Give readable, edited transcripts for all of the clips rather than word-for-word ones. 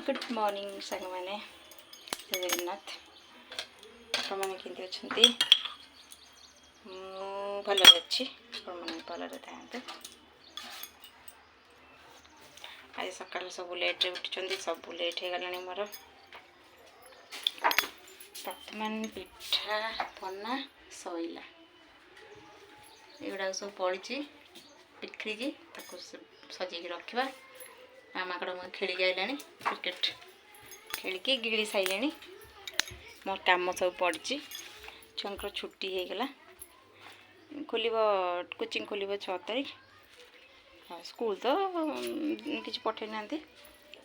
good morning सांग मैंने जय जगन्नाथ आपण मैंने केमती अच्छे भल अच्छी मैंने भल था आज सकाल सब लेट रे उठी सब लेट हो गला मोर बर्तमान पिठा बना सैला एगुड़ा सब पड़ी बिखरी सजेक रखा माकड़ मैं खेल आइला क्रिकेट खेलिकी गिड़ी सारे मोर कम सब पड़ी छुआर छुट्टी हो गला खोल कोचिंग खोल 6 तारीख स्कूल तो किसी पठे ना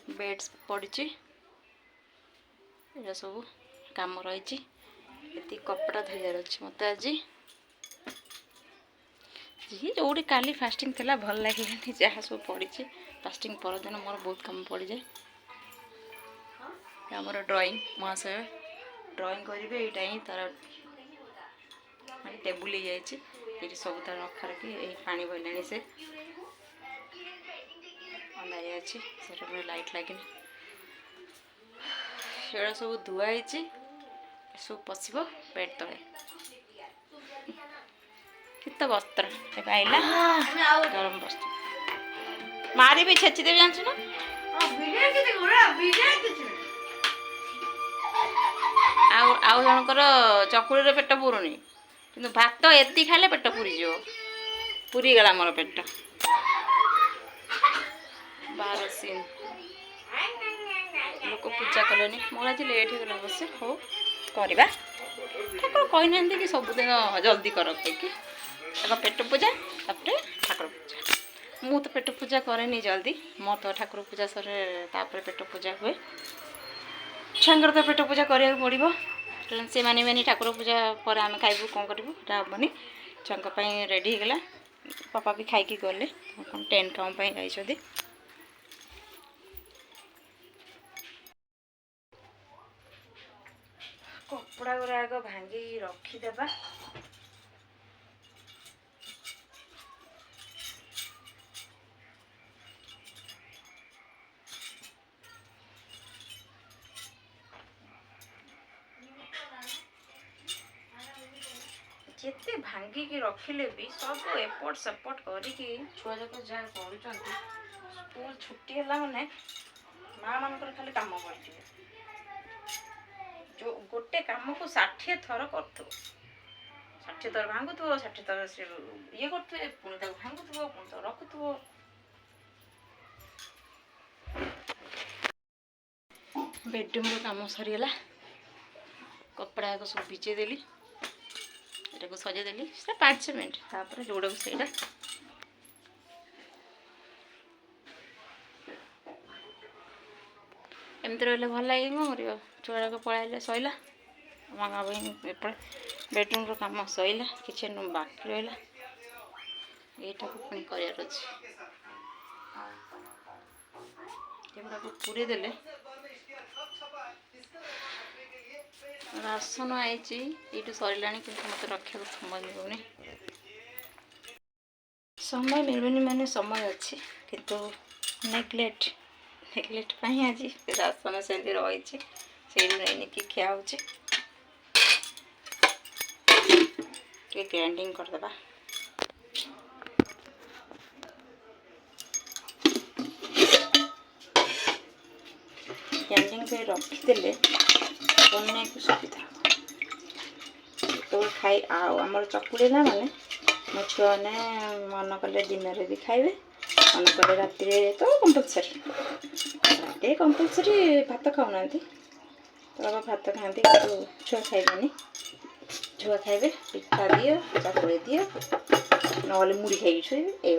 बेड्स पड़ी ये सब कम रही कपड़ा धोयार अच्छे मत आज जो काली फास्टिंग थी भल लगे जहाँ सब पड़ी फास्टिंग परदिन मोर बहुत कम पड़ जाए आमर ड्राइंग महाशय ड्राइंग करेंगे यहाँ ही तार टेबुल हो जाए सब तार रखा रखी पा बहला से अंधारिया अच्छी से लाइट लगे ये सब धुआई सब पशब बेड तले कित वस्त्र आइला गरम वस्त्र मारी भी छेची देवी जानछु ना आउ जनकर चकुड़ी पेट पुरुनी कि भात एति खाले पेट पुरी जो पुरी गला मोर पेट 12 सीन लोक पूजा कले मोर आज लेट हो गला बस हो करवा ठाकुर कही ना कि सबुदिन जल्दी कर पेट पूजा तापर ठाकुर पूजा मु तो पेट पूजा करे जल्दी मो तो ठाकुर पूजा सरे तापर पेट पूजा हुए छुआर तो पेट पूजा करा पड़ो से मानी ठाकुर पूजा पर आम खाइबू कौन करूँ हेनी छुआ रेडी होगला पापा भी खाई गले टेंट काम जाइए कपड़ा गुरा आग भांगी रखीदेबा जिते भांगिकी रखिले भी सब एपट सेपट करिकी छुआ जाक जहाँ कर स्कूल छुट्टी है माने माँ मानकर खाली काम पड़े जो गोटे काम को 60 थर कर 60 थर भांगुव 60 थर से ये कर पुणी भांगुव पुणी तो रखुव बेडरूम काम सरीगला कपड़ा सब भिजेदेली को सजेदेली 5 मिनट तापर जोड़ा को सहीटा एमती रही भल लगे कौन कर छुआ पलैले सैला माँ भाई बेडरूम काम सैला किचन रूम बाकी रहा यहीटा को पुणी करार अच्छे पूरी देले राशन आई सरला कि मत रखा समय मिलूनी समय मिलूनी माने समय अच्छी किंतु नेग्लेक्ट आज राशन से रही नहीं कि खिया हो ग्राइंडिंग करदे ग्राइंडिंग कर रखीदे बनने को सुविधा तो खाई आमर चकुड़ी ना माने मो छुआ ने मन कले दिन भी खाइबे मन कले राति तो कंपलसरी भात खाऊना तो बाबा भात खाती छुआ खाइबेनि छुआ खाइबे पिठा दियो चकुड़ी दियो ना मुड़ी खाई छुए ये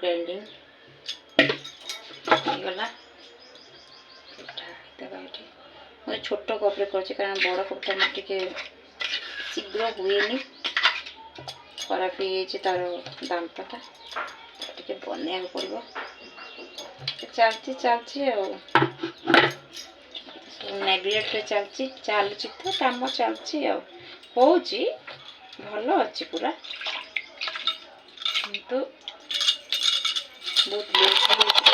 ग्राइंडिंग गला मैं छोट कप्रे कर कारण बड़ कपटा मैं टे शीघ्र हुए खराब हो तार दांतटा टे बनया पड़ो चलती ନେଗ୍ଲେକ୍ଟରେ ଚାଲୁଛି ତ କାମ ଚାଲିଛି ଆଉ ହେଉଛି ଭଲ ଅଛି ପୁରା କିନ୍ତୁ ବହୁତ ଲେଟ୍ ହେଇଯାଇଛି